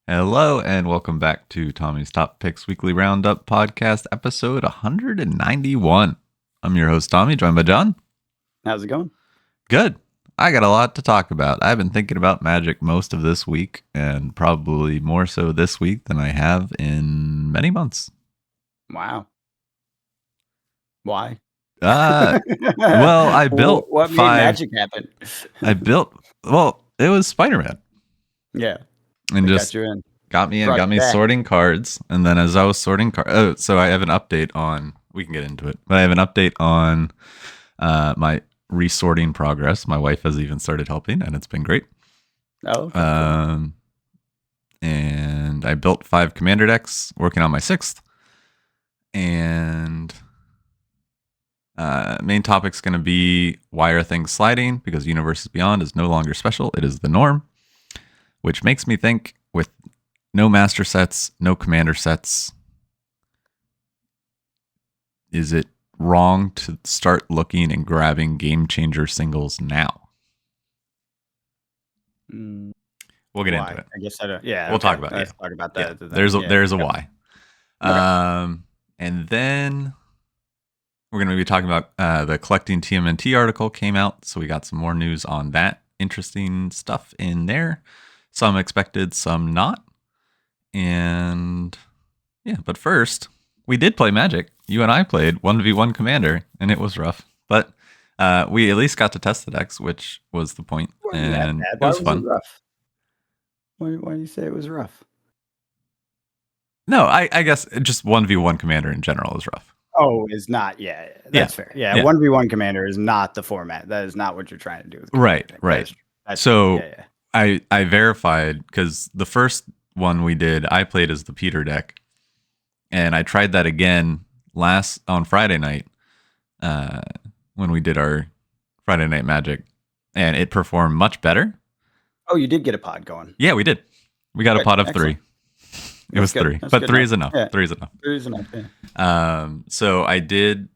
Hello and welcome back to Tommy's Top Picks Weekly Roundup Podcast, episode 191. I'm your host, Tommy, joined by John. How's it going? Good. I got a lot to talk about. I've been thinking about Magic most of this week, and probably more so this week than I have in many months. Wow. Why? Well, I built what made five. magic happen? It was Spider-Man. Yeah. And Got just you in. got me Brought you back. sorting cards. And then as I was sorting cards, so I have an update on, we can get into it, but I have an update on my resorting progress. My wife has even started helping, and it's been great. Oh. Cool. And I built 5 commander decks, working on my 6th. And main topic's going to be why are things sliding? Because Universes Beyond is no longer special. It is the norm, which makes me think with no master sets, no commander sets, is it wrong to start looking and grabbing game changer singles now? We'll get into it. I guess I don't. Yeah. We'll talk about it. Let's talk about that. Yeah. There's a why. Okay. And then we're going to be talking about the Collecting TMNT article came out. So we got some more news on that. Interesting stuff in there. Some expected, some not. And yeah, but first, we did play Magic. You and I played 1v1 Commander, and it was rough. But we at least got to test the decks, which was the point. And it was fun. Rough? Why do you say it was rough? No, I guess just 1v1 Commander in general is rough. Oh, is not. Yeah, that's fair. Yeah, 1v1 Commander is not the format. That is not what you're trying to do. With right. So yeah. I verified, because the first one we did, I played as the Peter deck, and I tried that again on Friday night when we did our Friday Night Magic, and it performed much better. Oh, you did get a pod going. Yeah, we did. We got a pod of 3. It was 3, but 3 is enough. Yeah. 3 is enough. 3 is enough. Yeah. So I played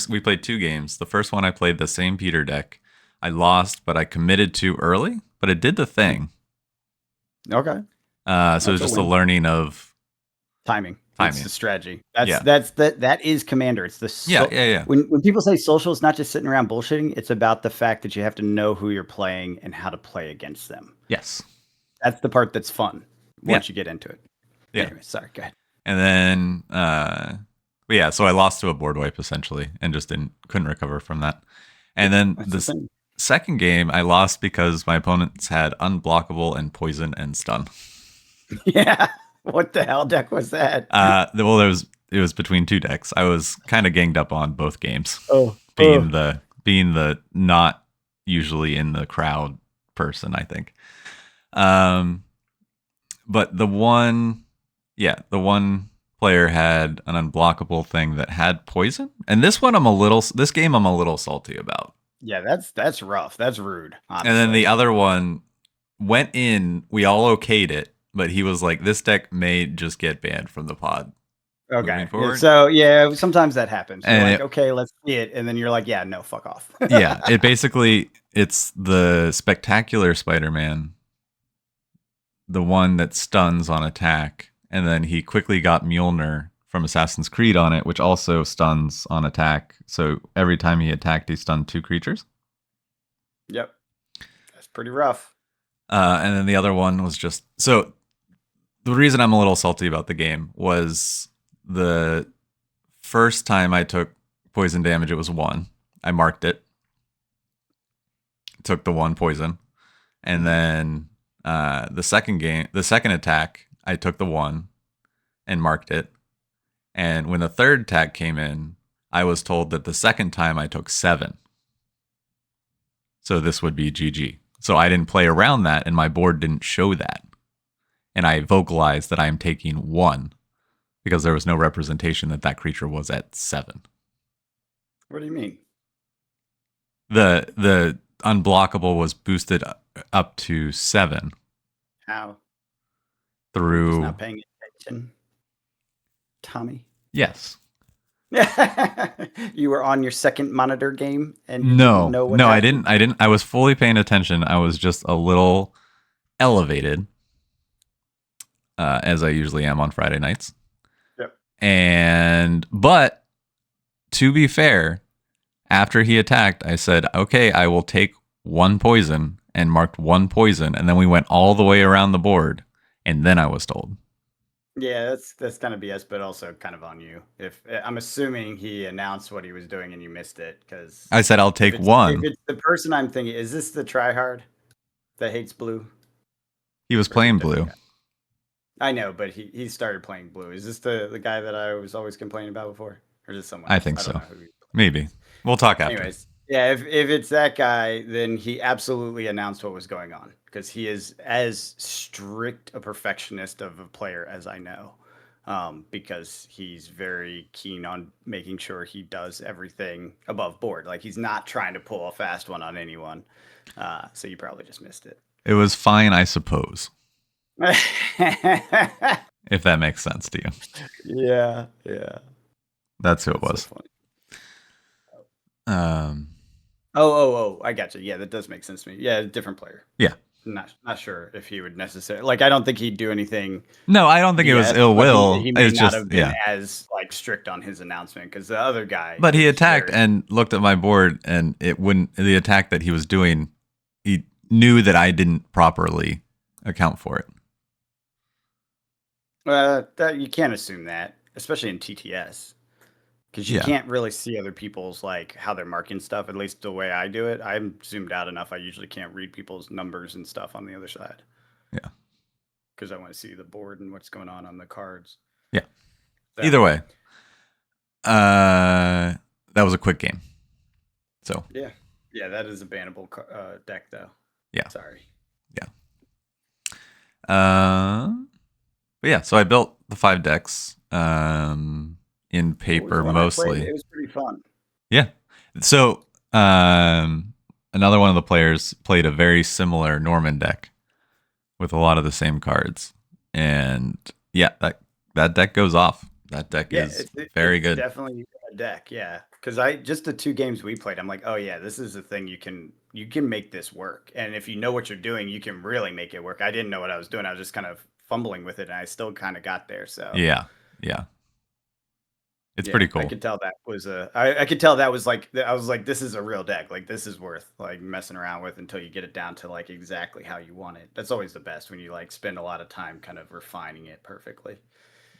we played 2 games. The first one I played the same Peter deck. I lost, but I committed too early, but it did the thing. Okay. So it was just a learning of timing. It's the strategy. That is Commander. It's the yeah. When people say social, it's not just sitting around bullshitting. It's about the fact that you have to know who you're playing and how to play against them. Yes. That's the part that's fun once you get into it. Yeah. Anyway, sorry, go ahead. And then so I lost to a board wipe essentially, and just couldn't recover from that. And then the second game I lost because my opponents had unblockable and poison and stun. Yeah. What the hell deck was that? Well, it was between 2 decks. I was kind of ganged up on both games. Being the not usually in the crowd person, I think. But the one player had an unblockable thing that had poison, and this game I'm a little salty about. Yeah, that's rough. That's rude. Honestly. And then the other one went in. We all okayed it. But he was like, this deck may just get banned from the pod. Okay. So, yeah, sometimes that happens. You're and like, okay, let's see it. And then you're like, yeah, no, fuck off. Yeah. It's the Spectacular Spider-Man, the one that stuns on attack. And then he quickly got Mjolnir from Assassin's Creed on it, which also stuns on attack. So every time he attacked, he stunned 2 creatures. Yep. That's pretty rough. And then the other one was just... So... The reason I'm a little salty about the game was the first time I took poison damage, it was 1. I marked it. Took the 1 poison. And then the second attack, I took the 1 and marked it. And when the third attack came in, I was told that the second time I took 7. So this would be GG. So I didn't play around that, and my board didn't show that. And I vocalized that I am taking 1 because there was no representation that creature was at 7. What do you mean? The unblockable was boosted up to 7. How? Through... Just not paying attention, Tommy? Yes. You were on your second monitor game and no, I didn't. I was fully paying attention. I was just a little elevated. as I usually am on Friday nights. Yep. But to be fair, after he attacked, I said, okay, I will take 1 poison, and marked 1 poison. And then we went all the way around the board. And then I was told. Yeah, that's kind of BS, but also kind of on you. If I'm assuming he announced what he was doing and you missed it, because I said, I'll take if 1. it's the person I'm thinking, is this the tryhard that hates blue? He was Or is it a playing different blue. guy? I know, but he started playing blue. Is this the guy that I was always complaining about before? Or is it someone I else? think don't so. know who Maybe. We'll talk after. Anyways, yeah, if it's that guy, then he absolutely announced what was going on, because he is as strict a perfectionist of a player as I know. Because he's very keen on making sure he does everything above board. Like, he's not trying to pull a fast one on anyone. So you probably just missed it. It was fine, I suppose. If that makes sense to you. Yeah. That's who it was. So funny. Oh, I got you. Yeah, that does make sense to me. Yeah, different player. Yeah. Not sure if he would necessarily, like, I don't think he'd do anything. No, I don't think it was ill will. He may it's not just have been as like strict on his announcement, because the other guy. But he attacked and looked at my board, and it wouldn't. The attack that he was doing, he knew that I didn't properly account for it. That you can't assume that, especially in TTS. Because you can't really see other people's, like, how they're marking stuff. At least the way I do it, I'm zoomed out enough. I usually can't read people's numbers and stuff on the other side. Yeah. Because I want to see the board and what's going on the cards. Yeah. So, either way, that was a quick game. So. Yeah, that is a bannable deck, though. Yeah. Sorry. Yeah. But yeah, so I built the 5 decks. In paper mostly. It was pretty fun. Yeah. So another one of the players played a very similar Norman deck with a lot of the same cards. And yeah, that deck goes off. That deck is very good. Definitely a deck, yeah. Because just the 2 games we played, I'm like, oh yeah, this is the thing, you can make this work. And if you know what you're doing, you can really make it work. I didn't know what I was doing. I was just kind of fumbling with it, and I still kind of got there. So yeah. It's pretty cool. I could tell that was I could tell that was like, I was like, this is a real deck. Like, this is worth like messing around with until you get it down to like exactly how you want it. That's always the best, when you like spend a lot of time kind of refining it perfectly.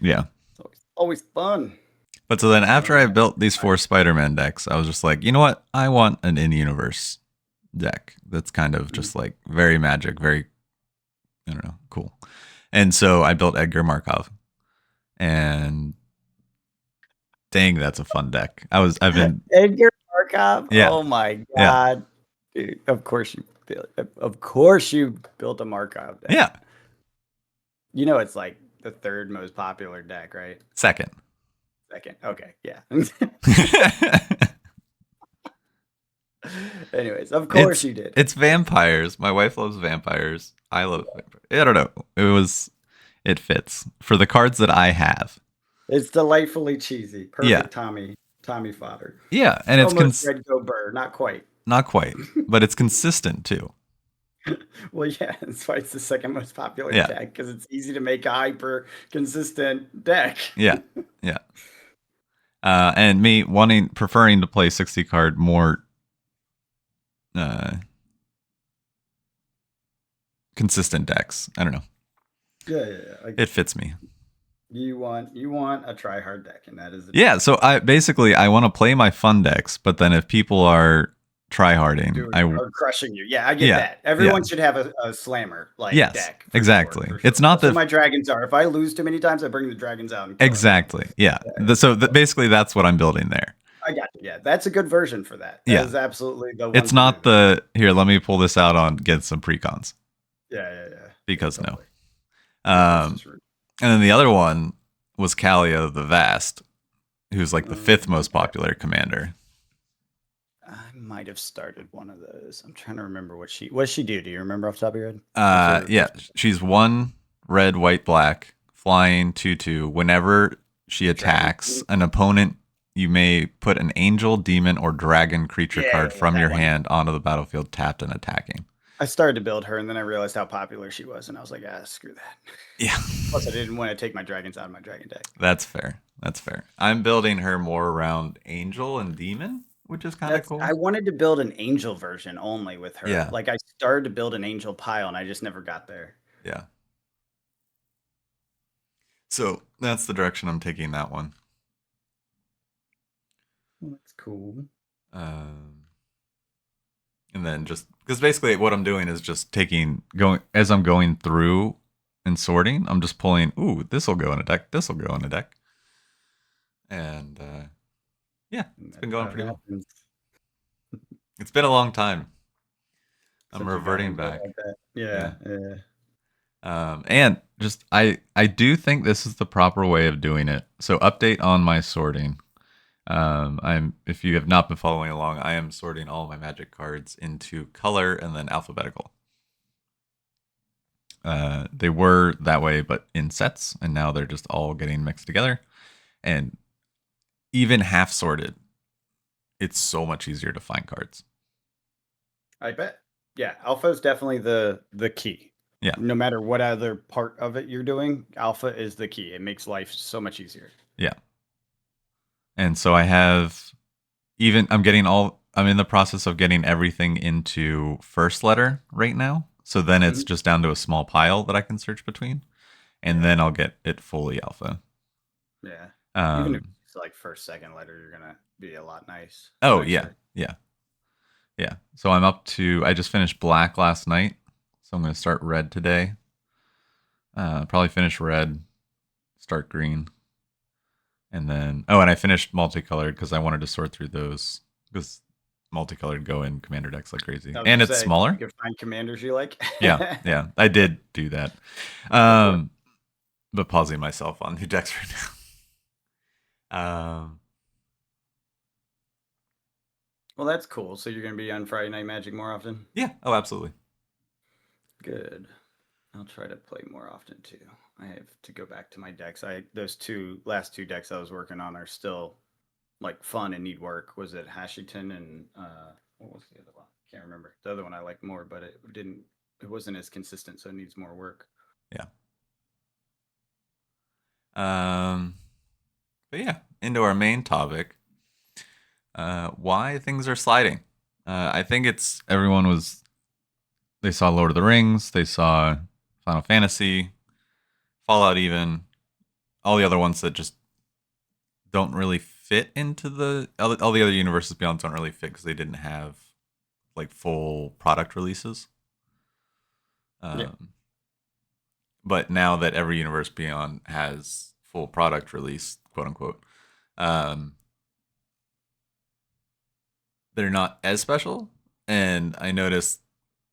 Yeah. It's always fun. But so then after I built these 4 Spider-Man decks, I was just like, you know what? I want an in-universe deck that's kind of just like very magic, very, I don't know, cool. And so I built Edgar Markov, and dang, that's a fun deck. I've been Edgar Markov. Yeah. Oh my god, dude! Of course you built a Markov deck. Yeah. You know, it's like the 3rd most popular deck, right? Second. Okay. Yeah. Anyways, of course you did. It's vampires. My wife loves vampires. I love vampires. I don't know. It fits for the cards that I have. It's delightfully cheesy. Perfect Tommy fodder. Yeah, and almost Red Go Burr. Not quite, but it's consistent too. Well, yeah, that's why it's the 2nd most popular deck, because it's easy to make a hyper consistent deck. Yeah. And me preferring to play 60 card more consistent decks. I don't know. Yeah. It fits me. You want a try-hard deck, and that is so I want to play my fun decks, but then if people are try-harding, or crushing you. Yeah, I get that. Everyone should have a slammer deck. Exactly. Sure. It's not that my dragons are. If I lose too many times, I bring the dragons out. And exactly. Yeah. So basically, that's what I'm building there. I got you. Yeah, that's a good version for that. That is absolutely the one. It's not here. Let me pull this out get some precons. Yeah. Because no. And then the other one was Kalia the Vast, who's like the 5th most popular commander. I might have started one of those. I'm trying to remember what she do. Do you remember off the top of your head? Yeah, she's 1 red, white, black, flying 2/2. Whenever she attacks an opponent, you may put an angel, demon, or dragon creature card from your hand onto the battlefield, tapped and attacking. I started to build her, and then I realized how popular she was, and I was like, screw that. Yeah. Plus, I didn't want to take my dragons out of my dragon deck. That's fair. That's fair. I'm building her more around Angel and Demon, which is kind of cool. I wanted to build an angel version only with her. Yeah. Like I started to build an angel pile, and I just never got there. Yeah. So that's the direction I'm taking that one. That's cool. And then just because basically what I'm doing is just going as I'm going through and sorting, I'm just pulling, ooh, this will go in a deck, this will go in a deck. And yeah, it's been going pretty well. It's been a long time. I'm reverting back. Like that. Yeah. And just I do think this is the proper way of doing it. So update on my sorting. If you have not been following along, I am sorting all my Magic cards into color and then alphabetical. They were that way, but in sets, and now they're just all getting mixed together. And even half sorted, it's so much easier to find cards. I bet. Yeah, alpha is definitely the key. Yeah. No matter what other part of it you're doing, alpha is the key. It makes life so much easier. Yeah. And so I'm in the process of getting everything into first letter right now. So then it's just down to a small pile that I can search between. And then I'll get it fully alpha. Yeah. Even if it's like first, second letter, you're going to be a lot nice. Oh, yeah. Yeah. Yeah. So I just finished black last night. So I'm going to start red today. Probably finish red, start green. And then, and I finished multicolored because I wanted to sort through those because multicolored go in commander decks like crazy. And it's smaller. You can find commanders you like. Yeah. I did do that. But pausing myself on new decks right now. Well, that's cool. So you're going to be on Friday Night Magic more often? Yeah. Oh, absolutely. Good. I'll try to play more often too. I have to go back to my decks. Those last two decks I was working on are still like fun and need work. Was it Hashington and what was the other one? Can't remember. The other one I liked more, but it wasn't as consistent, so it needs more work. Yeah. But yeah, into our main topic. Why things are sliding. I think they saw Lord of the Rings, they saw Final Fantasy, Fallout, even all the other ones that just don't really fit into all the other universes beyond don't really fit because they didn't have like full product releases. But now that every universe beyond has full product release, quote unquote, they're not as special. And I noticed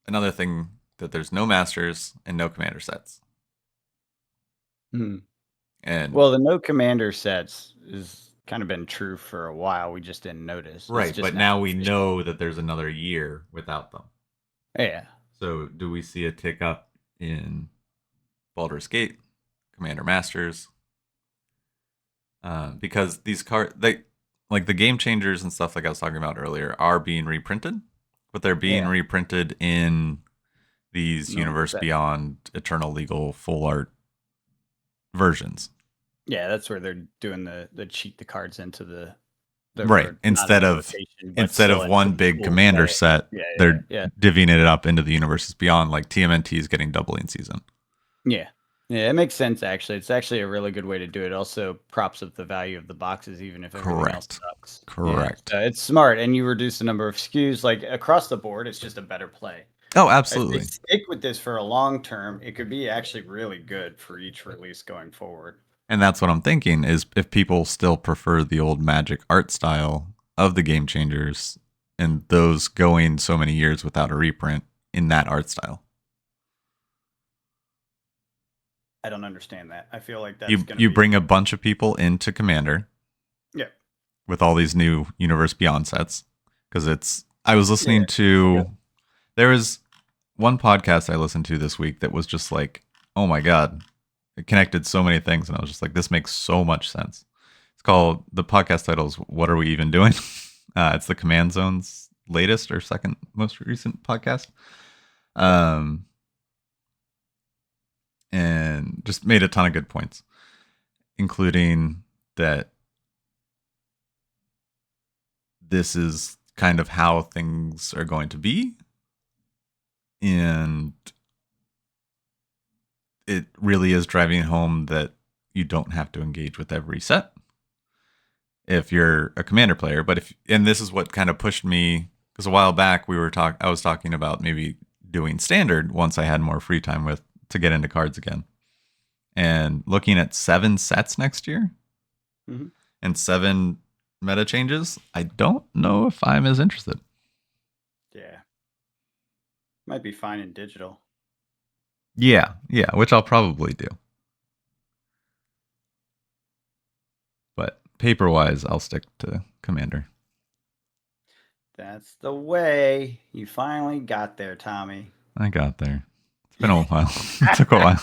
another thing, that there's no masters and no commander sets. And well, the no commander sets has kind of been true for a while. We just didn't notice. Right, but now we know that there's another year without them. Yeah. So do we see a tick up in Baldur's Gate, Commander Masters? Because these cards, like the game changers and stuff like I was talking about earlier, are being reprinted, but they're being reprinted in these Universe Beyond Eternal Legal full art versions. Yeah, that's where they're doing the cheat the cards into the right. Instead of one big commander set, they're divvying it up into the Universes Beyond, like TMNT is getting doubling season. Yeah. Yeah, it makes sense, actually. It's actually a really good way to do it. Also props up the value of the boxes, even if everything else sucks. Correct. Yeah, it's smart, and you reduce the number of SKUs. Like, across the board, it's just a better play. Oh, absolutely. If they stick with this for a long term, it could be actually really good for each release going forward. And that's what I'm thinking, is if people still prefer the old Magic art style of the Game Changers, and those going so many years without a reprint in that art style. I don't understand that. I feel like that's you bring a bunch of people into Commander. Yeah. With all these new Universe Beyond sets. Because I was listening to, there was one podcast I listened to this week that was just like, oh my God, it connected so many things. And I was just like, this makes so much sense. The podcast title is What Are We Even Doing? It's the Command Zone's latest or second most recent podcast. Um, and just made a ton of good points, including that this is kind of how things are going to be. And it really is driving home that you don't have to engage with every set if you're a commander player. But and this is what kind of pushed me, because a while back I was talking about maybe doing standard once I had more free time to get into cards again. And looking at 7 sets next year and 7 meta changes, I don't know if I'm as interested. Yeah. Might be fine in digital. Yeah, which I'll probably do. But paper-wise, I'll stick to Commander. That's the way. You finally got there, Tommy. I got there. It's been a while. It took a while.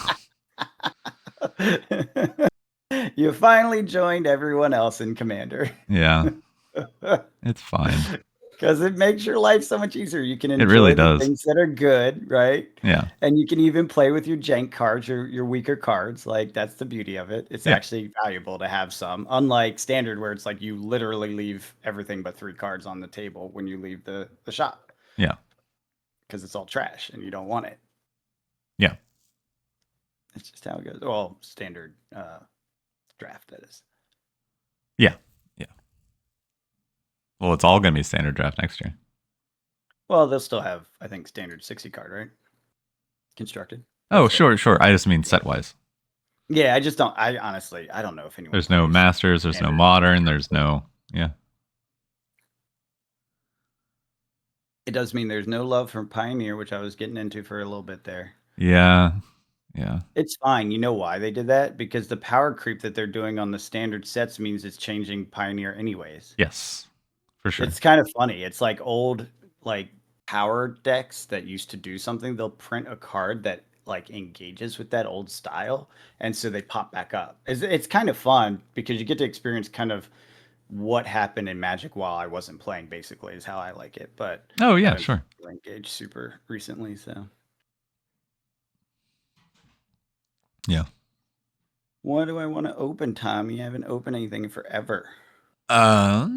You finally joined everyone else in Commander. Yeah. It's fine. Because it makes your life so much easier. You can enjoy really the does. things that are good, right? Yeah. And you can even play with your jank cards, your weaker cards. Like, that's the beauty of it. It's actually valuable to have some. Unlike standard, where it's like you literally leave everything but 3 cards on the table when you leave the shop. Yeah. Because it's all trash and you don't want it. Yeah. That's just how it goes. Well, standard draft, that is. Yeah. Well, it's all going to be standard draft next year. Well, they'll still have, I think, standard 60 card, right? Constructed. Oh, sure. I just mean set-wise. Yeah, I just don't. I honestly don't know if anyone. There's no masters. There's no modern. There's no. Yeah. It does mean there's no love from Pioneer, which I was getting into for a little bit there. Yeah. It's fine. You know why they did that? Because the power creep that they're doing on the standard sets means it's changing Pioneer anyways. Yes, for sure. It's kind of funny. It's like old power decks that used to do something. They'll print a card that engages with that old style, and so they pop back up. It's kind of fun because you get to experience kind of what happened in Magic while I wasn't playing, basically, is how I like it. But oh yeah, sure. Engaged super recently, so yeah. What do I want to open, Tom? You haven't opened anything in forever. I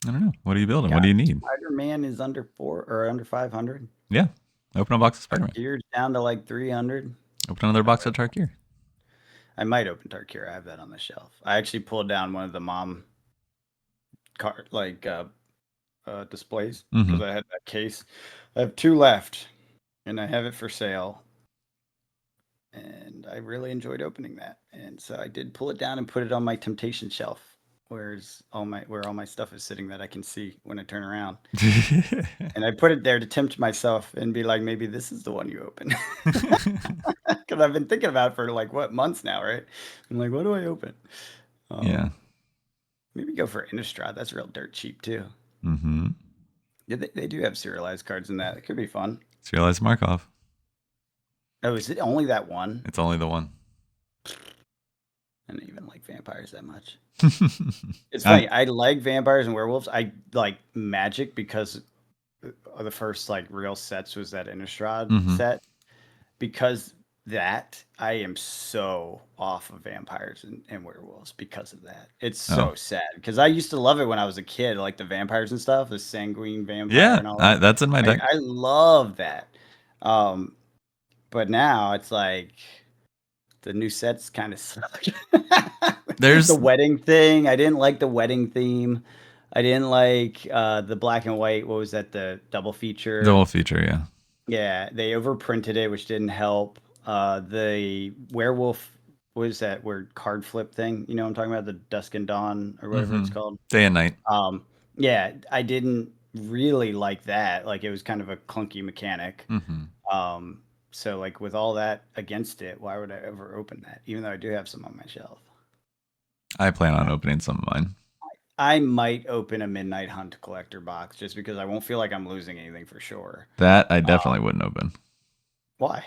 don't know. What are you building? What do you need? Spider-Man is under 500. Yeah. Open a box of Spider-Man. Tarkir's down to 300. Open another box of Tarkir. I might open Tarkir. I have that on the shelf. I actually pulled down one of the mom card displays because I had that case. I have 2 left, and I have it for sale. And I really enjoyed opening that, and so I did pull it down and put it on my temptation shelf, where all my stuff is sitting that I can see when I turn around. And I put it there to tempt myself and be like, maybe this is the one you open, because I've been thinking about it for months now, right? I'm like, what do I open? Yeah. Maybe go for Innistrad. That's real dirt cheap too. Yeah, they do have serialized cards in that. It could be fun. Serialized Markov. Oh, is it only that one? It's only the one. I don't even like vampires that much. It's funny. I like vampires and werewolves. I like Magic because the first real sets was that Innistrad set. Because that, I am so off of vampires and werewolves because of that. It's so sad because I used to love it when I was a kid, like the vampires and stuff, the sanguine vampire and all that. That's in my deck. I love that. But now it's like the new sets kind of suck. There's the wedding thing. I didn't like the wedding theme. I didn't like the black and white. What was that? The double feature. Double feature, yeah. Yeah, they overprinted it, which didn't help. The werewolf, what is that weird card flip thing? You know what I'm talking about? The Dusk and Dawn or whatever it's called. Day and night. Yeah, I didn't really like that. It was kind of a clunky mechanic. So with all that against it, why would I ever open that? Even though I do have some on my shelf. I plan on opening some of mine. I might open a Midnight Hunt collector box just because I won't feel like I'm losing anything for sure. That I definitely wouldn't open. Why?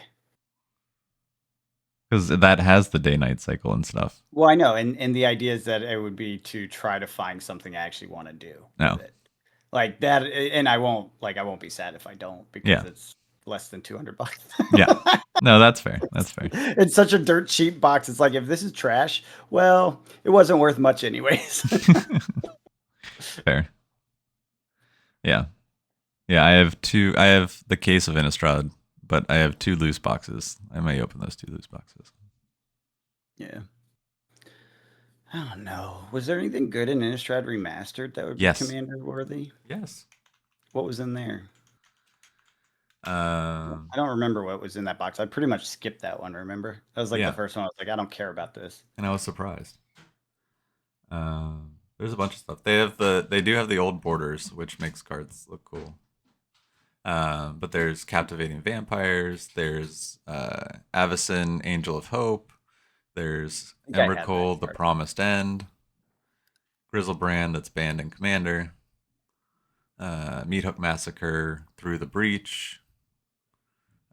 Because that has the day-night cycle and stuff. Well, I know, and the idea is that it would be to try to find something I actually want to do with it. Like that, and I won't be sad if I don't because Yeah. it's less than $200. Yeah. No, that's fair. That's fair. It's such a dirt cheap box. It's like if this is trash, well, it wasn't worth much anyways. Fair. Yeah. Yeah, I have the case of Innistrad, but I have 2 loose boxes. I may open those 2 loose boxes. Yeah. I don't know. Was there anything good in Innistrad Remastered that would be Yes. Commander worthy? Yes. What was in there? Um, I don't remember what was in that box. I pretty much skipped that one, remember? That was like the yeah, first one. I was like, I don't care about this. and I was surprised. There's a bunch of stuff. They do have the old borders, which makes cards look cool. But there's Captivating Vampires. There's Avacyn, Angel of Hope. There's I think I had that Emrakul, The card. Promised End. Grizzlebrand, that's banned in Commander. Meathook Massacre, Through the Breach.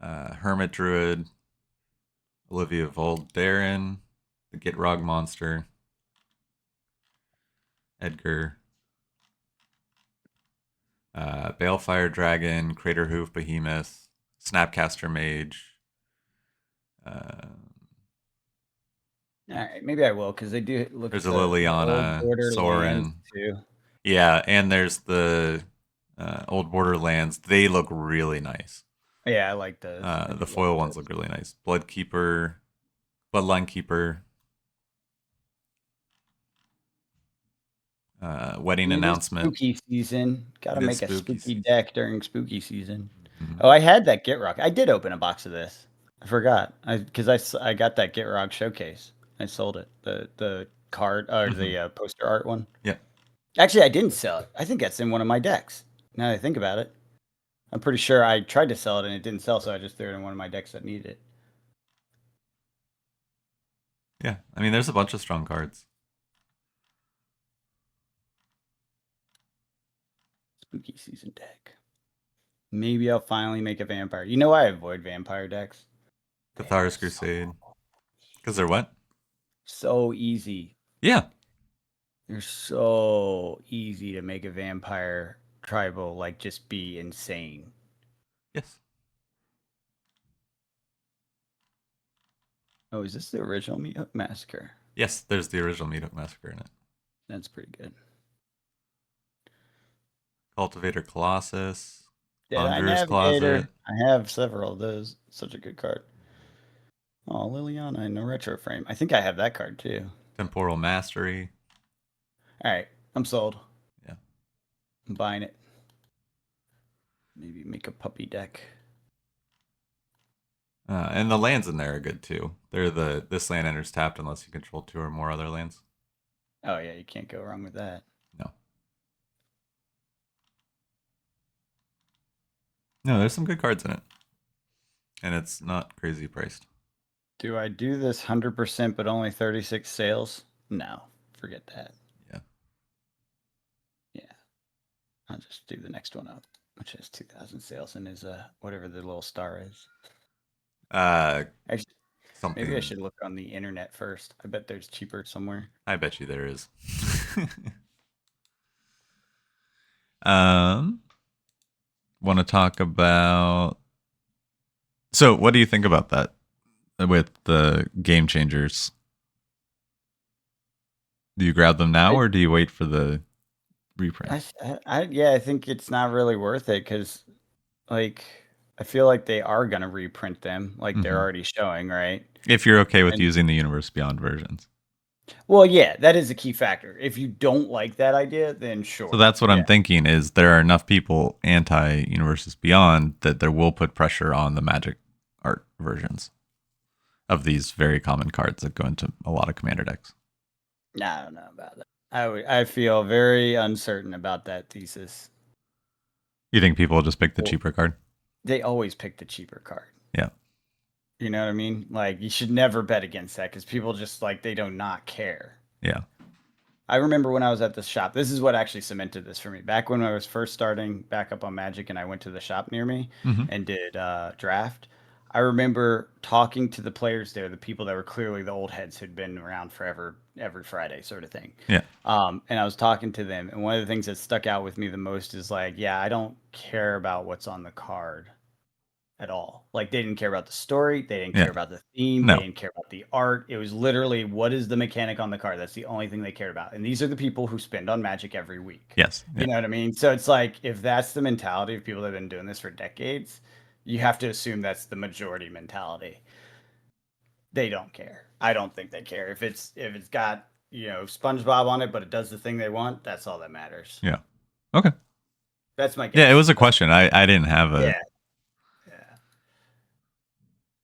Hermit Druid. Olivia Voldaren. The Gitrog Monster. Edgar. Balefire Dragon, Craterhoof Behemoth, Snapcaster Mage. All right, maybe I will because they do look There's at a the old Liliana, Borderlands Sorin. too. Yeah, and there's the old Borderlands. They look really nice. Yeah, I like those. I do The like foil ones those. look really nice. Bloodkeeper, Bloodline Keeper, Wedding It is Announcement. spooky season. Got to It is make a spooky spooky season. deck during spooky season. Mhm. Oh, I had that Gitrog. I did open a box of this. I forgot. I got that Gitrog showcase. I sold it. The card or Mhm. the poster art one. Yeah. Actually, I didn't sell it. I think that's in one of my decks. Now that I think about it, I'm pretty sure I tried to sell it and it didn't sell, so I just threw it in one of my decks that needed it. Yeah. I mean, there's a bunch of strong cards. Spooky season deck. Maybe I'll finally make a vampire. You know, I avoid vampire decks. Cathar's Crusade. Because they're what? So easy. Yeah. They're so easy to make a vampire tribal like just be insane. Yes. Oh, is this the original Meathook Massacre? Yes, there's the original Meathook Massacre in it. That's pretty good. Cultivator Colossus. Deadeye Conjurer's Closet. Navigator. I have several of those. Such a good card. Oh, Liliana in a retro frame. I think I have that card too. Temporal Mastery. All right, I'm sold. Yeah. I'm buying it. Maybe make a puppy deck. And the lands in there are good too. They're this land enters tapped unless you control 2 or more other lands. Oh yeah, you can't go wrong with that. No. No, there's some good cards in it. And it's not crazy priced. Do I do this 100% but only 36 sales? No, forget that. Yeah. Yeah. I'll just do the next one up, which has 2,000 sales and is whatever the little star is. Actually, Something. maybe I should look on the internet first. I bet there's cheaper somewhere. I bet you there is. Want to talk about? So, what do you think about that with the game changers? Do you grab them now, or do you wait for the reprint? I think it's not really worth it because, like, I feel like they are gonna reprint them, like they're Mhm. already showing, right? If you're okay with And using the Universe Beyond versions. well, yeah, that is a key factor. If you don't like that idea, then sure. So that's what Yeah. I'm thinking is there are enough people anti Universes Beyond that there will put pressure on the Magic art versions of these very common cards that go into a lot of commander decks. I don't know about that. I feel very uncertain about that thesis. You think people will just pick the Well, cheaper card? they always pick the cheaper card. Yeah. You know what I mean? Like you should never bet against that because people just like they do not care. Yeah. I remember when I was at the shop. This is what actually cemented this for me. Back when I was first starting back up on Magic, and I went to the shop near me Mhm. and did draft. I remember talking to the players there, the people that were clearly the old heads who'd been around forever, every Friday sort of thing. Yeah. And I was talking to them, and one of the things that stuck out with me the most is like, yeah, I don't care about what's on the card at all. Like they didn't care about the story, they didn't Yeah. care about the theme, they No. didn't care about the art. It was literally what is the mechanic on the card. That's the only thing they cared about. And these are the people who spend on Magic every week. Yes. Yeah. You know what I mean? So it's like if that's the mentality of people that have been doing this for decades, you have to assume that's the majority mentality. They don't care. I don't think they care. If it's got, SpongeBob on it, but it does the thing they want, that's all that matters. Yeah. Okay. That's my guess. Yeah, it was a question. I didn't have a Yeah. Yeah.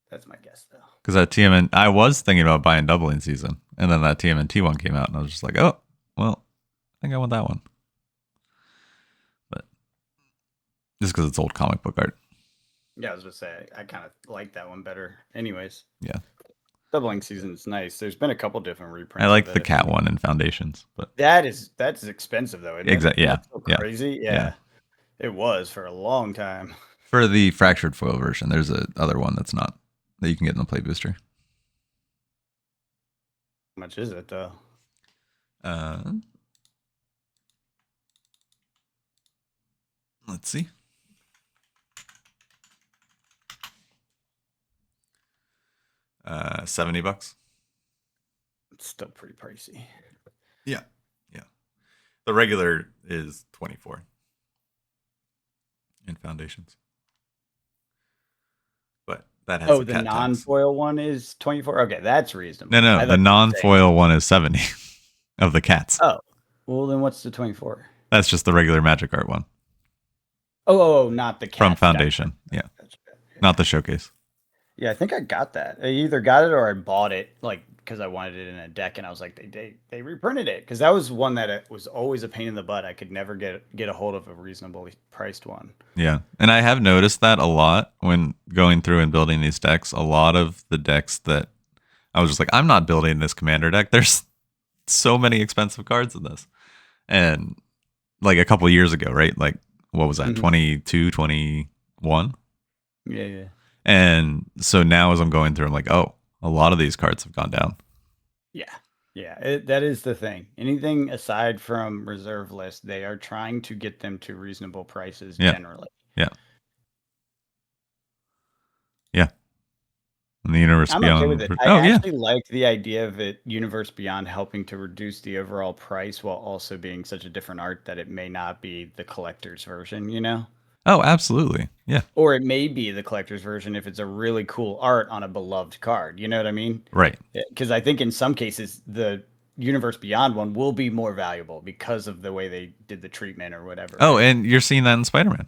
That's my guess though. because that TMN I was thinking about buying Doubling Season, and then that TMNT one came out, and I was just like, oh, well, I think I want that one, but just because it's old comic book art. Yeah, I was gonna say I kind of like that one better. Anyways, Yeah, Doubling Season's nice. There's been a couple different reprints. I like of the it. cat one in Foundations, but That's expensive though. Isn't it? exactly. Yeah, That's so yeah, crazy. yeah. Yeah, it was for a long time. For the fractured foil version, there's a other one that's not that you can get in the play booster. How much is it though? Let's see. $70. It's still pretty pricey. Yeah, yeah. The regular is 24 in Foundations, but that has Oh, a the cat tax. non-foil one is 24. Okay, that's reasonable. No, I thought the you were non-foil one is 70 of the cats. saying- Oh, well then what's the 24? That's just the regular Magic Art one Oh, not the cat from Foundation. Yeah, not the showcase. Yeah, I think I got that. I either got it or I bought it, like because I wanted it in a deck, and I was like, they reprinted it because that was one that it was always a pain in the butt. I could never get a hold of a reasonably priced one. Yeah, and I have noticed that a lot when going through and building these decks. A lot of the decks that I was just like, I'm not building this commander deck. There's so many expensive cards in this. And like a couple years ago, right? Like what was that? Mhm. 22, 21? Yeah. And so now as I'm going through, I'm like, oh, a lot of these cards have gone down. Yeah. That is the thing. Anything aside from reserve list, they are trying to get them to reasonable prices Yeah. generally. Yeah. And the Universe I'm Beyond. okay with it. I actually like the idea of it, Universe Beyond helping to reduce the overall price while also being such a different art that it may not be the collector's version, you know? Oh, absolutely. Yeah. Or it may be the collector's version if it's a really cool art on a beloved card. You know what I mean? Right. Because I think in some cases the Universe Beyond one will be more valuable because of the way they did the treatment or whatever. Oh, and you're seeing that in Spider-Man.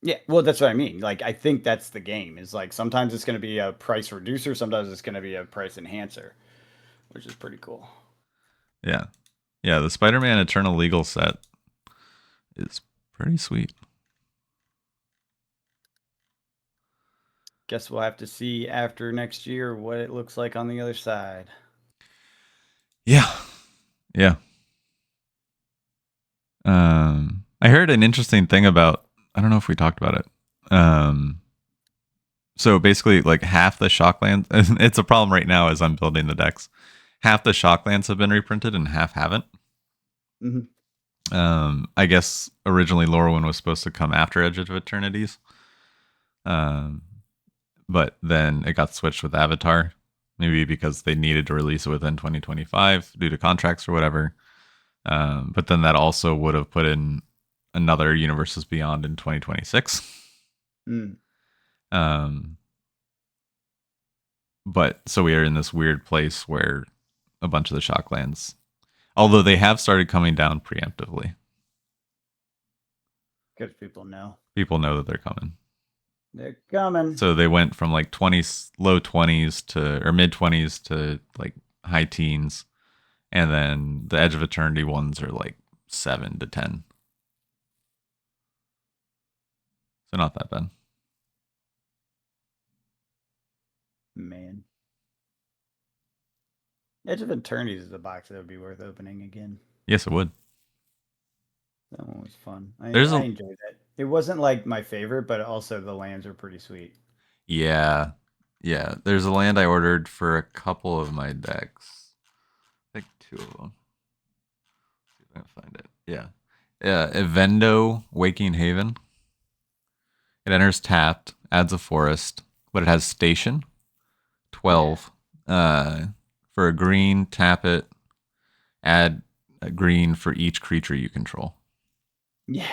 Yeah, well, that's what I mean. Like, I think that's the game. Is like sometimes it's going to be a price reducer, sometimes it's going to be a price enhancer, which is pretty cool. Yeah. Yeah, the Spider-Man Eternal Legal set is pretty sweet. Guess we'll have to see after next year what it looks like on the other side. Yeah. Yeah. I heard an interesting thing about, I don't know if we talked about it. So basically like half the Shocklands, it's a problem right now as I'm building the decks. Half the Shocklands have been reprinted and half haven't. Mm-hmm. I guess originally Lorwyn was supposed to come after Edge of Eternities. But then it got switched with Avatar, maybe because they needed to release it within 2025 due to contracts or whatever. But then that also would have put in another Universes Beyond in 2026. But so we are in this weird place where a bunch of the Shocklands, although they have started coming down preemptively. Because people know. People know that they're coming. They're coming. So they went from like low 20s to, or mid 20s to like high teens. And then the Edge of Eternity ones are like 7 to 10. So not that bad. Man. Edge of Eternities is a box that would be worth opening again. Yes, it would. That one was fun. I enjoyed it. It wasn't like my favorite, but also the lands are pretty sweet. Yeah. Yeah, there's a land I ordered for a couple of my decks. I think 2 of them. See if I can find it. Yeah. Evendo Waking Haven. It enters tapped, adds a forest, but it has station. 12. For a green, tap it, add a green for each creature you control. Yeah.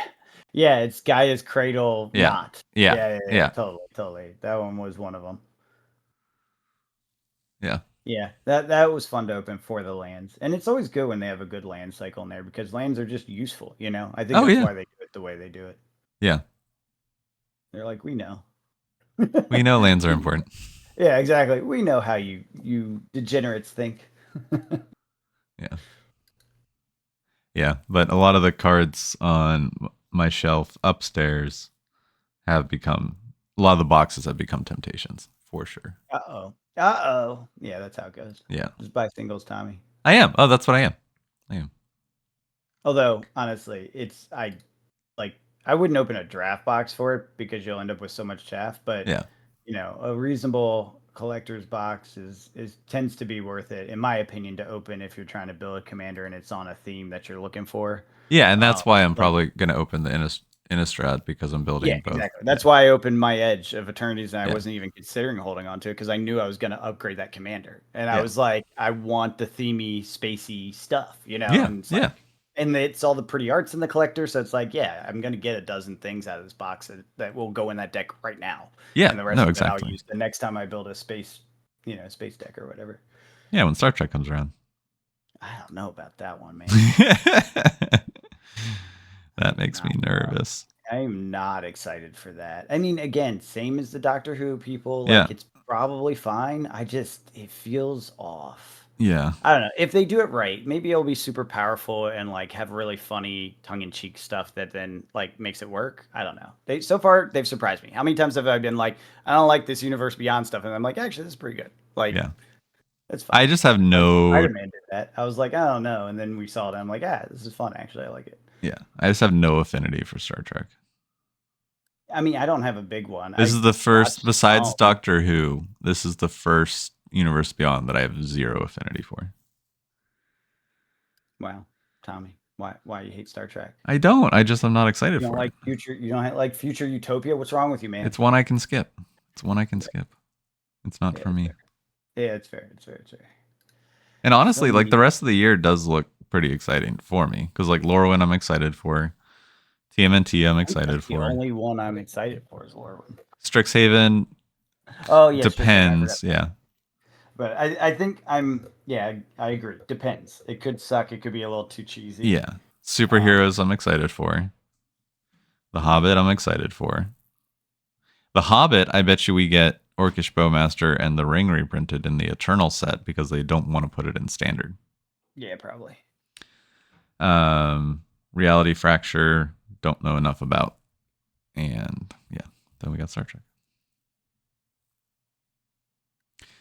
Yeah, it's Gaia's Cradle Yeah. not. Yeah. Yeah. Totally. That one was one of them. Yeah. Yeah, that was fun to open for the lands. And it's always good when they have a good land cycle in there because lands are just useful, you know? I think Oh, that's yeah. why they do it the way they do it. Yeah. They're like, we know. We know lands are important. Yeah, exactly. We know how you degenerates think. Yeah. Yeah, but a lot of the cards on my shelf upstairs have become, a lot of the boxes have become temptations, for sure. Uh-oh. Uh-oh. Yeah, that's how it goes. Yeah. Just buy singles, Tommy. I am. Oh, that's what I am. Although, honestly, I wouldn't open a draft box for it because you'll end up with so much chaff, but Yeah. you know, a reasonable collector's box is tends to be worth it, in my opinion, to open if you're trying to build a commander and it's on a theme that you're looking for. Yeah, and that's why I'm Like, probably going to open the Innistrad because I'm yeah, building both. exactly. That's why I opened my Edge of Eternities and I Yeah. wasn't even considering holding on to it because I knew I was going to upgrade that commander. And I Yeah. was like, I want the themey, spacey stuff, you know? Yeah. And it's Yeah. like, and it's all the pretty arts in the collector. So it's like, yeah, I'm going to get a dozen things out of this box that will go in that deck right now. Yeah. And the rest No, of it exactly. I'll use the next time I build a space deck or whatever. Yeah, when Star Trek comes around. I don't know about that one, man. That makes me nervous. I'm not excited for that. I mean, again, same as the Doctor Who people. Like, Yeah. it's probably fine. It feels off. Yeah. I don't know. If they do it right, maybe it'll be super powerful and like have really funny tongue-in-cheek stuff that then like makes it work. I don't know. They've surprised me. How many times have I been like, I don't like this Universe Beyond stuff, and I'm like, actually, this is pretty good. Like, Yeah. that's fine. I just have no. Spider-Man did that. I was like, I don't know, and then we saw it. And I'm like, this is fun. Actually, I like it. Yeah, I just have no affinity for Star Trek. I mean, I don't have a big one. This is the first, besides Doctor Who, this is the first Universe Beyond that I have zero affinity for. Wow, Tommy, why you hate Star Trek? I don't. I'm not excited for it. You don't like Future Utopia? What's wrong with you, man? It's one I can skip. It's not for me. Fair. Yeah, it's fair. It's fair. And honestly, like the rest of the year does look pretty exciting for me because like Lorwyn, I'm excited for. TMNT, I'm excited for. The only one I'm excited for is Lorwyn. Strixhaven. Oh yeah, depends. Yeah. But I think I agree. Depends. It could suck. It could be a little too cheesy. Yeah. Superheroes, I'm excited for. The Hobbit, I'm excited for. The Hobbit, I bet you we get Orcish Bowmaster and the Ring reprinted in the Eternal set because they don't want to put it in Standard. Yeah, probably. Reality Fracture, don't know enough about. And yeah, then we got Star Trek.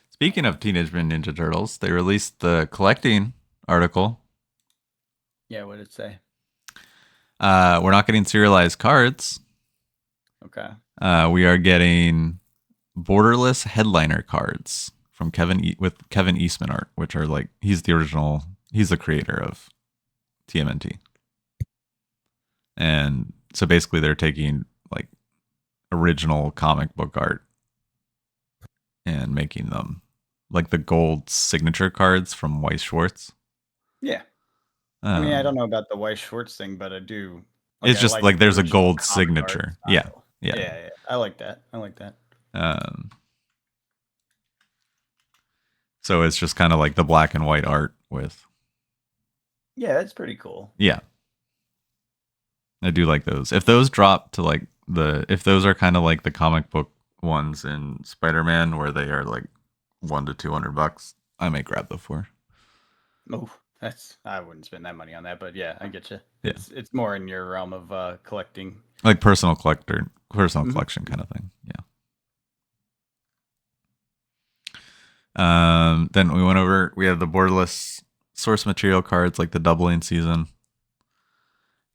Speaking of Teenage Mutant Ninja Turtles, they released the collecting article. Yeah, what did it say? We're not getting serialized cards. Okay. We are getting borderless headliner cards from with Kevin Eastman art, which are like he's the creator of TMNT. And so basically they're taking like original comic book art and making them like the gold signature cards from Weiss Schwartz. Yeah. I mean, I don't know about the Weiss Schwartz thing, but I do. Like, it's just like there's a gold signature. Yeah. I like that. So it's just kind of like the black and white art with. Yeah, that's pretty cool. Yeah. I do like those. If those drop to like if those are kind of like the comic book ones in Spider-Man where they are like $100 to $200, I may grab the 4. Oh, I wouldn't spend that money on that, but yeah, I get you. Yeah. It's more in your realm of collecting, like personal collection kind of thing. Yeah. Then we have the borderless source material cards like the doubling season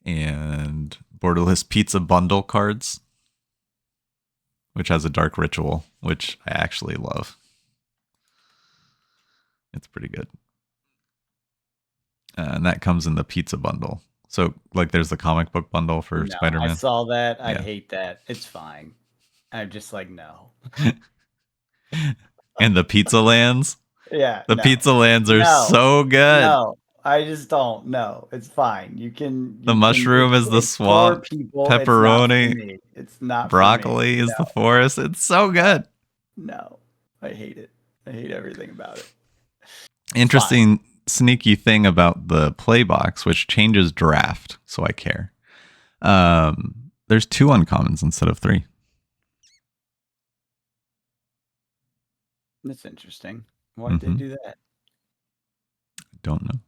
and borderless pizza bundle cards, which has a dark ritual which I actually love. It's pretty good. And that comes in the pizza bundle. So, like, there's the comic book bundle for No, Spider-Man. I saw that. I Yeah. hate that. It's fine. I'm just like, no. And the pizza lands. Yeah, The no. pizza lands are No. so good. No, I just don't. No, it's fine. You can. The mushroom is the It's for swamp. people. It's not for Pepperoni. me. It's not for me. Broccoli is the forest. It's so good. No, I hate it. I hate everything about it. Interesting, sneaky thing about the play box, which changes draft, so I care. There's 2 uncommons instead of 3. That's interesting. Why did they do that? Don't know.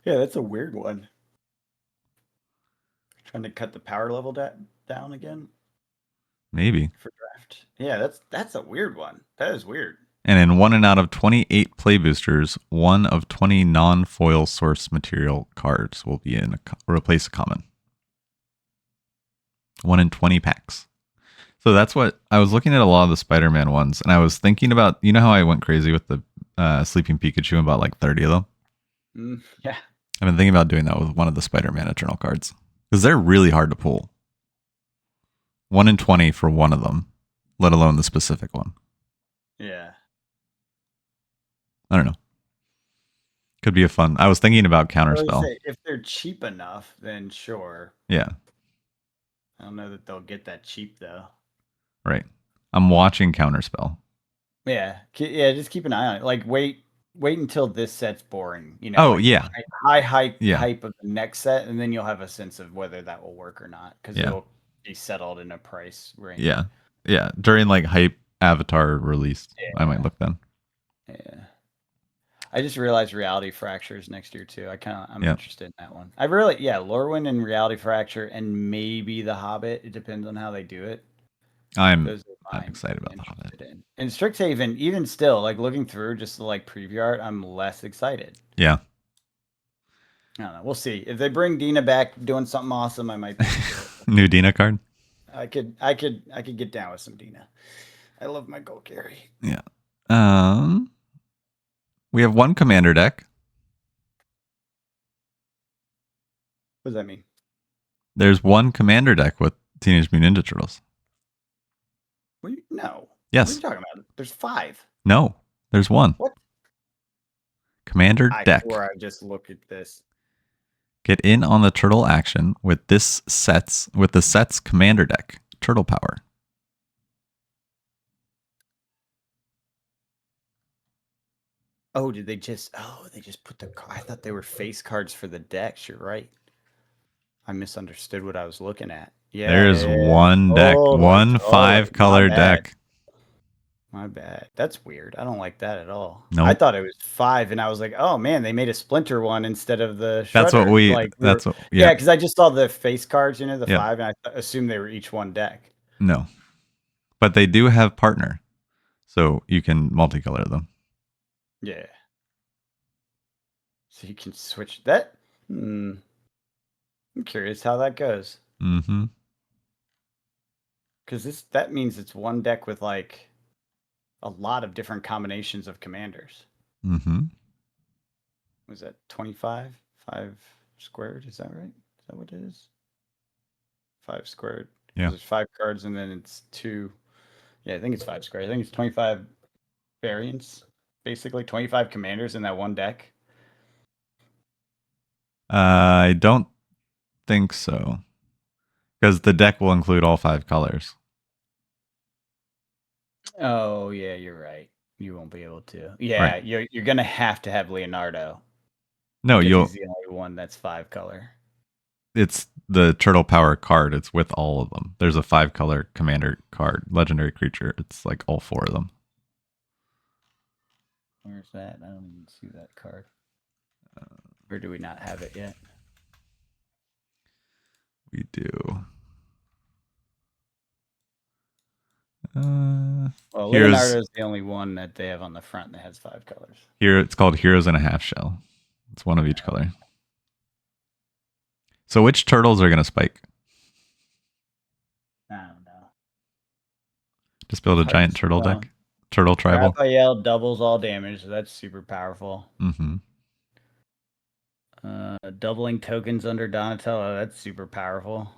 Yeah, that's a weird one. Trying to cut the power level down again Maybe. for draft. Yeah, that's a weird one. That is weird. And in 1 and out of 28 play boosters, 1 of 20 non-foil source material cards will be in replace a common. 1 in 20 packs. So that's what I was looking at a lot of the Spider-Man ones, and I was thinking about, you know how I went crazy with the Sleeping Pikachu and bought like 30 of them? Yeah. I've been thinking about doing that with one of the Spider-Man Eternal cards because they're really hard to pull. 1 in 20 for one of them, let alone the specific one. Yeah. I don't know. Could be a fun. I was thinking about Counterspell. If they're cheap enough, then sure. Yeah. I don't know that they'll get that cheap though. Right. I'm watching Counterspell. Yeah. Yeah. Just keep an eye on it. Like wait until this set's boring. You know. Oh like yeah. High hype of the next set, and then you'll have a sense of whether that will work or not because it'll be settled in a price range. Yeah. Yeah. During like hype Avatar release, I might look then. Yeah. I just realized Reality Fracture is next year too. I'm interested in that one. Lorwyn and Reality Fracture and maybe The Hobbit. It depends on how they do it. I'm excited about The Hobbit. And Strixhaven, even still, like looking through just the like preview art, I'm less excited. Yeah. I don't know. We'll see. If they bring Dina back doing something awesome, I might be New Dina card? I could get down with some Dina. I love my Gold Carry. Yeah. We have 1 commander deck. What does that mean? There's 1 commander deck with Teenage Mutant Ninja Turtles. No. Yes. What are you talking about? There's 5. No, there's 1. What? Commander deck. Or I just look at this. Get in on the turtle action with the set's commander deck. Turtle power. Oh, they just put I thought they were face cards for the decks. You're right. I misunderstood what I was looking at. Yeah. There's 1 deck, 1 5-color deck. My bad. That's weird. I don't like that at all. Nope. I thought it was 5, and I was like, oh man, they made a Splinter one instead of the Shredder. That's what we like. Yeah, because I just saw the face cards, the 5, and I assumed they were each 1 deck. No. But they do have partner. So you can multicolor them. Yeah. So you can switch that. I'm curious how that goes. Mm-hmm. Because that means it's 1 deck with like a lot of different combinations of commanders. Mm-hmm. Was that 25? 5 squared? Is that right? Is that what it is? 5 squared. Yeah. There's 5 cards and then it's 2. Yeah, I think it's 5 squared. I think it's 25 variants. Basically 25 commanders in that 1 deck. I don't think so. Because the deck will include all 5 colors. Oh, yeah, you're right. You won't be able to. Yeah, right. You're going to have Leonardo. No, he's the only one that's 5 color. It's the Turtle Power card. It's with all of them. There's a 5-color commander card, legendary creature. It's like all 4 of them. Where's that? I don't even see that card. Or do we not have it yet? We do. Well, Leonardo is the only one that they have on the front that has 5 colors. Here, it's called Heroes in a Half Shell. It's 1 of each color. So which turtles are going to spike? I don't know. Just build a giant turtle deck. Turtle tribal. Raphael doubles all damage, so that's super powerful. Mm-hmm. Doubling tokens under Donatello, that's super powerful.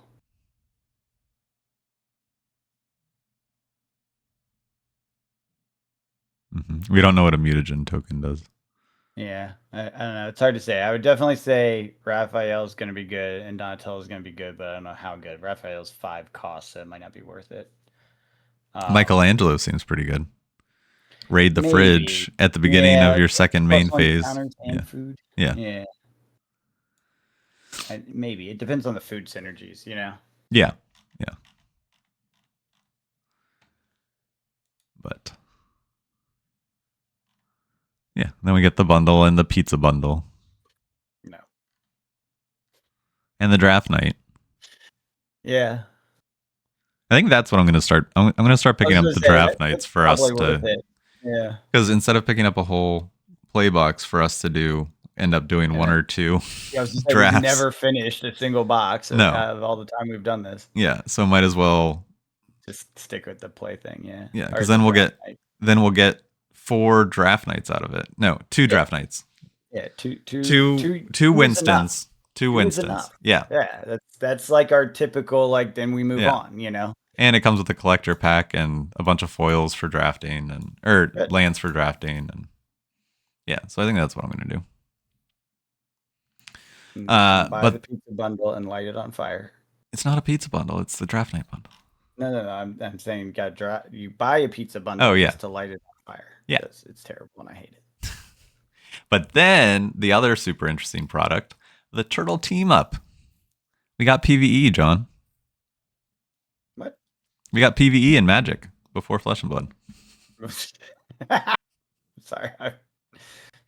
Mm-hmm. We don't know what a mutagen token does. Yeah, I don't know. It's hard to say. I would definitely say Raphael's going to be good and Donatello's going to be good, but I don't know how good. Raphael's 5 costs, so it might not be worth it. Michelangelo seems pretty good. Raid the maybe. fridge at the beginning of your second main phase. Counters and food. Yeah. Maybe. It depends on the food synergies, you know? Yeah. But yeah, then we get the bundle and the pizza bundle. No. And the draft night. Yeah. I think that's what I'm going to start. I'm going to start picking up the draft nights for us to. Yeah. Because instead of picking up a whole play box for us to do, end up doing one or two drafts. We've never finished a single box of all the time we've done this. Yeah, so might as well just stick with the play thing. Yeah. Yeah, because then we'll get 4 draft nights out of it. No, 2 draft nights. Yeah, two Winstons. 2 Winstons. Yeah. Yeah, that's like our typical, like, then we move on, you know? And it comes with a collector pack and a bunch of foils for drafting or lands for drafting. And yeah, so I think that's what I'm going to do. Buy the pizza bundle and light it on fire. It's not a pizza bundle. It's the draft night bundle. No. I'm saying you buy a pizza bundle just to light it on fire. Yeah. It's terrible and I hate it. But then the other super interesting product, the Turtle Team Up. We got PvE, John. What? We got PvE in Magic before Flesh and Blood. Sorry. I'm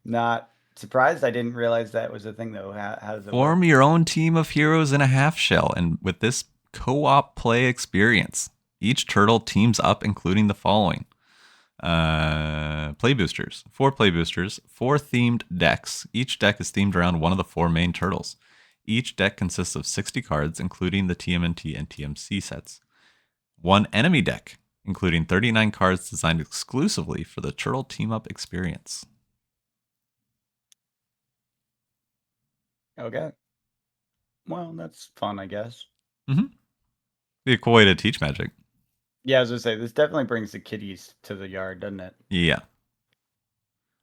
not surprised. I didn't realize that was a thing, though. How does it Form your own team of heroes in a half shell. And with this co-op play experience, each turtle teams up, including the following. Play boosters. 4 play boosters, 4 themed decks. Each deck is themed around one of the 4 main turtles. Each deck consists of 60 cards, including the TMNT and TMC sets. 1 enemy deck, including 39 cards designed exclusively for the Turtle Team Up experience. Okay. Well, that's fun, I guess. Mm-hmm. Be a cool way to teach Magic. Yeah, I was going to say, this definitely brings the kiddies to the yard, doesn't it? Yeah.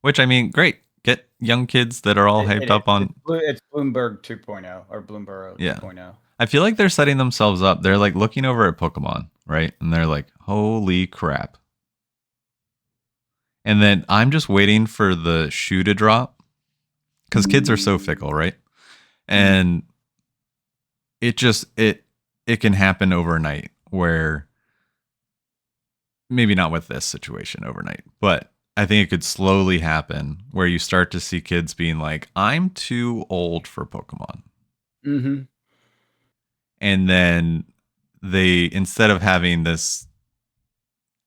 Which, I mean, great. Get young kids that are all hyped up on... It's Bloomberg 2.0 or Bloomberg 2.0. I feel like they're setting themselves up. They're like looking over at Pokemon, right? And they're like, holy crap. And then I'm just waiting for the shoe to drop. Because kids are so fickle, right? And it can happen overnight where... Maybe not with this situation overnight, but I think it could slowly happen where you start to see kids being like, I'm too old for Pokemon. Mm-hmm. And then they, instead of having this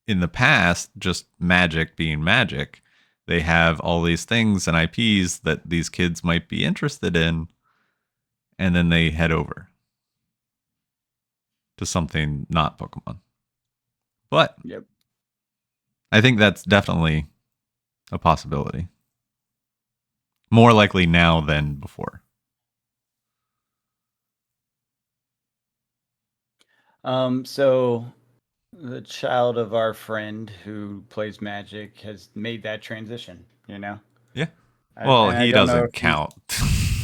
in the past, just Magic being Magic, they have all these things and IPs that these kids might be interested in. And then they head over to something not Pokemon. But I think that's definitely a possibility. More likely now than before. So the child of our friend who plays Magic has made that transition, you know? Yeah. Well, he doesn't count.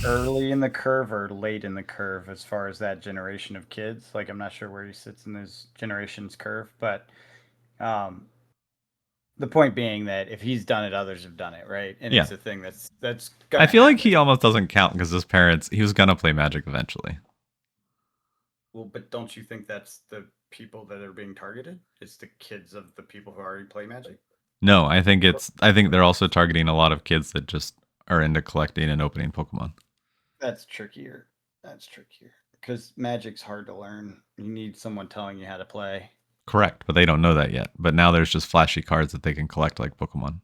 Early in the curve or late in the curve as far as that generation of kids. Like, I'm not sure where he sits in this generation's curve, but the point being that if he's done it, others have done it, right? And it's a thing that's I feel like he almost doesn't count because his parents, he was going to play Magic eventually. Well, but don't you think that's the people that are being targeted? It's the kids of the people who already play Magic? No, I think they're also targeting a lot of kids that just are into collecting and opening Pokemon. That's trickier. Because Magic's hard to learn. You need someone telling you how to play. Correct, but they don't know that yet. But now there's just flashy cards that they can collect like Pokemon.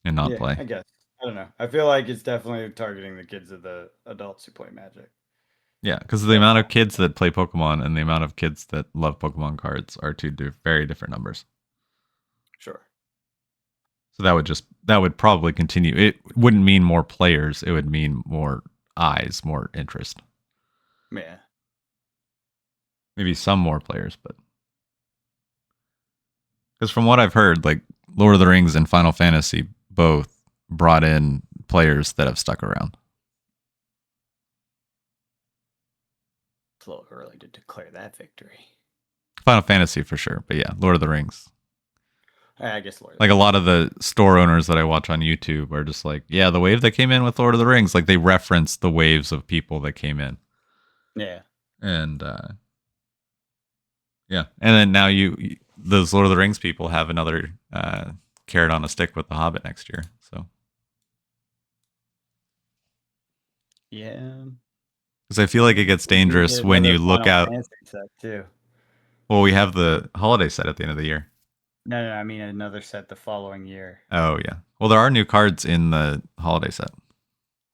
And not play. I guess. I don't know. I feel like it's definitely targeting the kids of the adults who play Magic. Yeah, because the amount of kids that play Pokemon and the amount of kids that love Pokemon cards are two very different numbers. Sure. So that would probably continue. It wouldn't mean more players. It would mean more eyes, more interest. Yeah. Maybe some more players, but because from what I've heard, like Lord of the Rings and Final Fantasy both brought in players that have stuck around. It's a little early to declare that victory. Final Fantasy for sure, but yeah, Lord of the Rings. I guess Lord of the Like a Rings. lot of the store owners that I watch on YouTube are just like, yeah, the wave that came in with Lord of the Rings, like they reference the waves of people that came in. Yeah. And yeah, and then now those Lord of the Rings people have another carrot on a stick with the Hobbit next year. So Yeah. because I feel like it gets We do dangerous get when another you look Final out. Fantasy set too. Well, we have the holiday set at the end of the year. No, I mean another set the following year. Oh yeah. Well, there are new cards in the holiday set.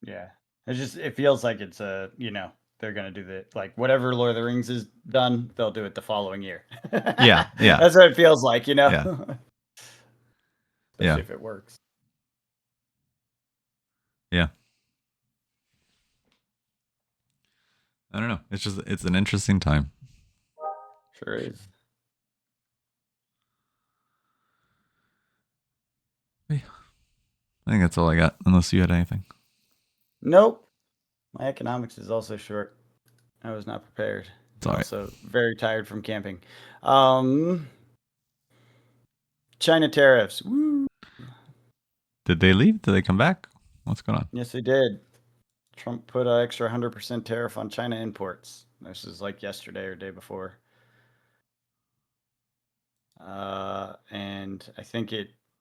Yeah. It feels like it's they're gonna do the like whatever Lord of the Rings is done, they'll do it the following year. Yeah, yeah, That's what it feels like, yeah, Especially yeah, if it works. yeah. I don't know. It's an interesting time. Sure is. Yeah. I think that's all I got. Unless you had anything. Nope. My economics is also short. I was not prepared. It's And all right. also very tired from camping. Um China tariffs. Woo. Did they leave? Did they come back? What's going on? Yes, they did. Trump put an extra 100% tariff on China imports. This is like yesterday or day before. And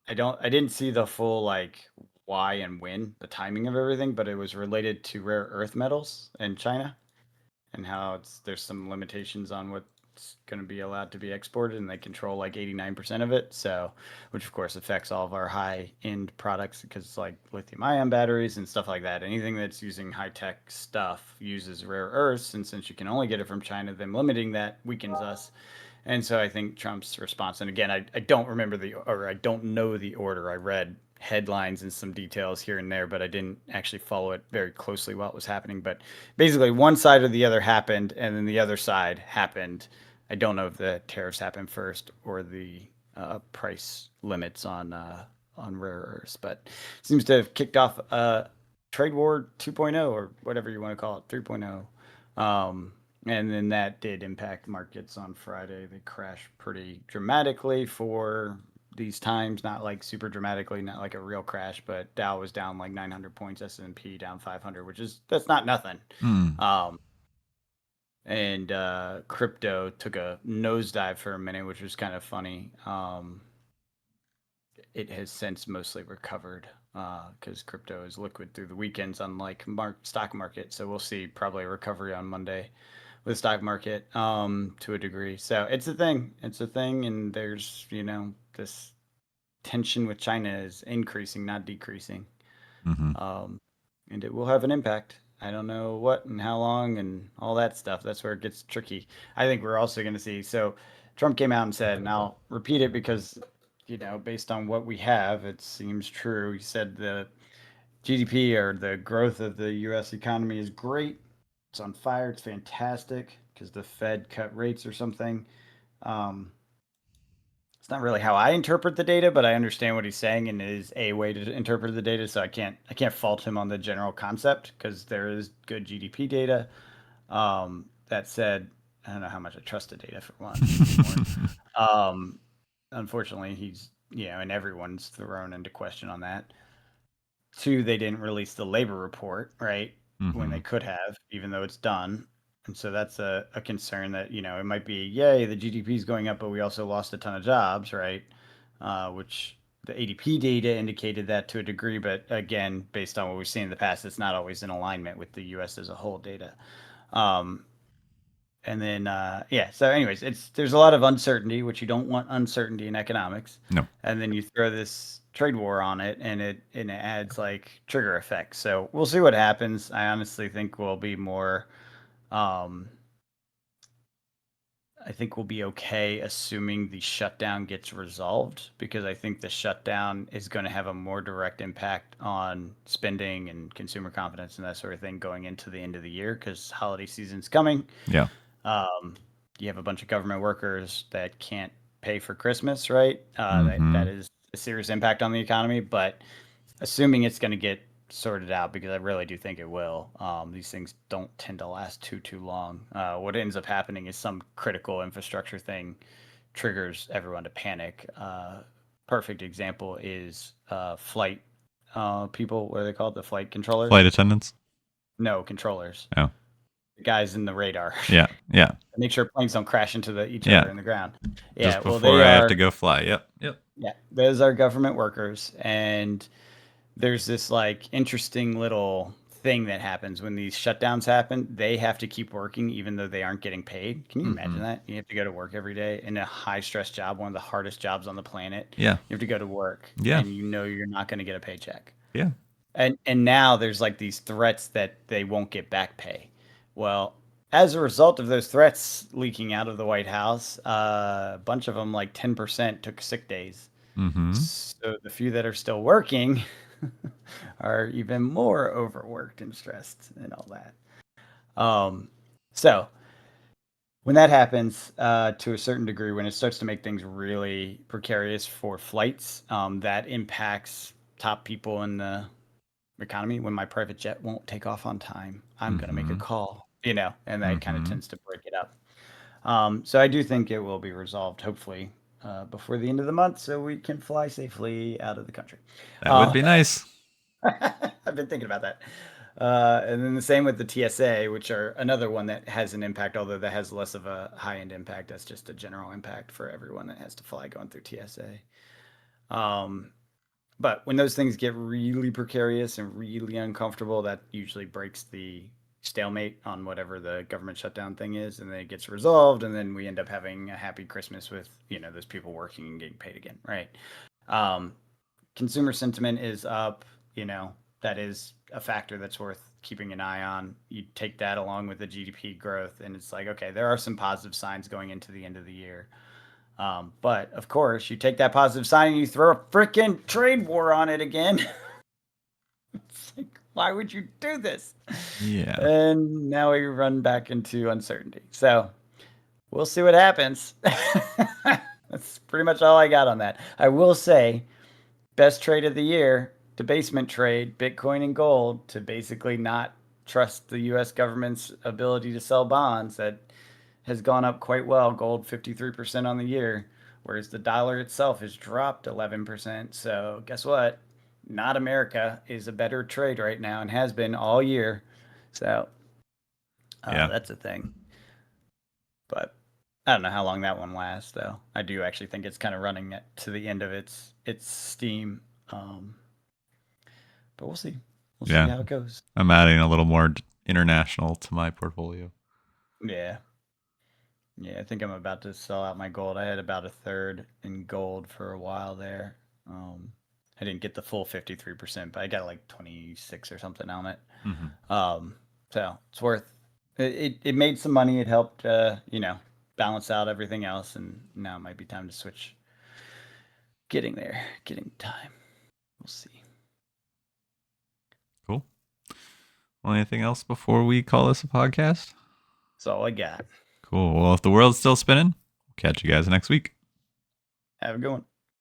I didn't see the full like why and when, the timing of everything, but it was related to rare earth metals in China and how there's some limitations on what's going to be allowed to be exported, and they control like 89% of it. So, which of course affects all of our high end products because it's like lithium ion batteries and stuff like that. Anything that's using high tech stuff uses rare earths, and since you can only get it from China, then limiting that weakens us. And so I think Trump's response, and again, I don't remember I don't know the order. I read headlines and some details here and there, but I didn't actually follow it very closely while it was happening. But basically, one side or the other happened, and then the other side happened. I don't know if the tariffs happened first or the price limits on rare earths, but it seems to have kicked off trade war 2.0 or whatever you want to call it, 3.0. And then that did impact markets on Friday. They crashed pretty dramatically for these times, not like super dramatically, not like a real crash, but Dow was down like 900 points, S&P down 500, that's not nothing. Mm. Um, and crypto took a nosedive for a minute, which was kind of funny. It has since mostly recovered because crypto is liquid through the weekends, unlike stock market. So we'll see probably a recovery on Monday with stock market to a degree. So it's a thing. It's a thing, and there's this tension with China is increasing, not decreasing, Mm-hmm. and it will have an impact. I don't know what and how long and all that stuff. That's where it gets tricky. I think we're also going to see. So Trump came out and said, and I'll repeat it because based on what we have, it seems true. He said the GDP or the growth of the U.S. economy is great. It's on fire. It's fantastic because the Fed cut rates or something. Um, it's not really how I interpret the data, but I understand what he's saying, and it is a way to interpret the data. So I can't fault him on the general concept because there is good GDP data. That said, I don't know how much I trust the data for one anymore. Um, Unfortunately, he's and everyone's thrown into question on that. Two, they didn't release the labor report, right? When Mm-hmm. they could have, even though it's done. And so that's a concern that, it might be, yay, the GDP is going up, but we also lost a ton of jobs, right? Which the ADP data indicated that to a degree, but again, based on what we've seen in the past, it's not always in alignment with the US as a whole data. Um, and then yeah, so anyways, there's a lot of uncertainty, which you don't want uncertainty in economics. No. And then you throw this trade war on it and it adds like trigger effects. So we'll see what happens. I honestly think we'll be more Um, I think we'll be okay assuming the shutdown gets resolved, because I think the shutdown is going to have a more direct impact on spending and consumer confidence and that sort of thing going into the end of the year, because holiday season's coming. Yeah. Um, you have a bunch of government workers that can't pay for Christmas, right? That Mm-hmm. is a serious impact on the economy, but assuming it's going to get sorted out, because I really do think it will. These things don't tend to last too long. What ends up happening is some critical infrastructure thing triggers everyone to panic. Perfect example is flight people. What are they called? The flight Flight controllers? attendants. No, controllers. Oh. The guys in the radar. Yeah. Yeah. Make sure planes don't crash into each Yeah. other in the ground. Yeah, Just well, before they I have to are. go fly. Yep. Yep. Yeah, those are government workers, and there's this like interesting little thing that happens when these shutdowns happen. They have to keep working even though they aren't getting paid. Can you Mm-hmm. imagine that? You have to go to work every day in a high stress job, one of the hardest jobs on the planet. Yeah. You have to go to work, Yeah. and you know you're not going to get a paycheck. Yeah. And now there's like these threats that they won't get back pay. Well, as a result of those threats leaking out of the White House, a bunch of them, like 10%, took sick days. Mm-hmm. So the few that are still working are even more overworked and stressed and all that. So when that happens, to a certain degree, when it starts to make things really precarious for flights, that impacts top people in the economy. When my private jet won't take off on time, I'm going to make a Mm-hmm. call, and that kind of Mm-hmm. tends to break it up. So I do think it will be resolved, hopefully, before the end of the month, so we can fly safely out of the country. That would Uh, be nice. I've been thinking about that. And then the same with the TSA, which are another one that has an impact, although that has less of a high end impact. That's just a general impact for everyone that has to fly going through TSA. But when those things get really precarious and really uncomfortable, that usually breaks the stalemate on whatever the government shutdown thing is, and then it gets resolved, and then we end up having a happy Christmas with those people working and getting paid again, right? Um, Consumer sentiment is up. That is a factor that's worth keeping an eye on. You take that along with the GDP growth, and it's like, okay, there are some positive signs going into the end of the year. But of course, you take that positive sign and you throw a freaking trade war on it again. It's like, why would you do this? Yeah. And now we run back into uncertainty. So we'll see what happens. That's pretty much all I got on that. I will say, best trade of the year, debasement trade, Bitcoin and gold, to basically not trust the US government's ability to sell bonds. That has gone up quite well. Gold 53% on the year, whereas the dollar itself has dropped 11%. So guess what? Not America is a better trade right now and has been all year. So Yeah. that's a thing. But I don't know how long that one lasts, though. I do actually think it's kind of running to the end of its steam. But we'll see. We'll see Yeah. how it goes. I'm adding a little more international to my portfolio. Yeah. Yeah, I think I'm about to sell out my gold. I had about a third in gold for a while there. I didn't get the full 53%, but I got like 26 or something on it. Mm-hmm. So it's worth it made some money. It helped balance out everything else, and now it might be time to switch. Getting there, getting time. We'll see. Cool. Well, anything else before we call this a podcast? That's all I got. Cool. Well, if the world's still spinning, we'll catch you guys next week. Have a good one.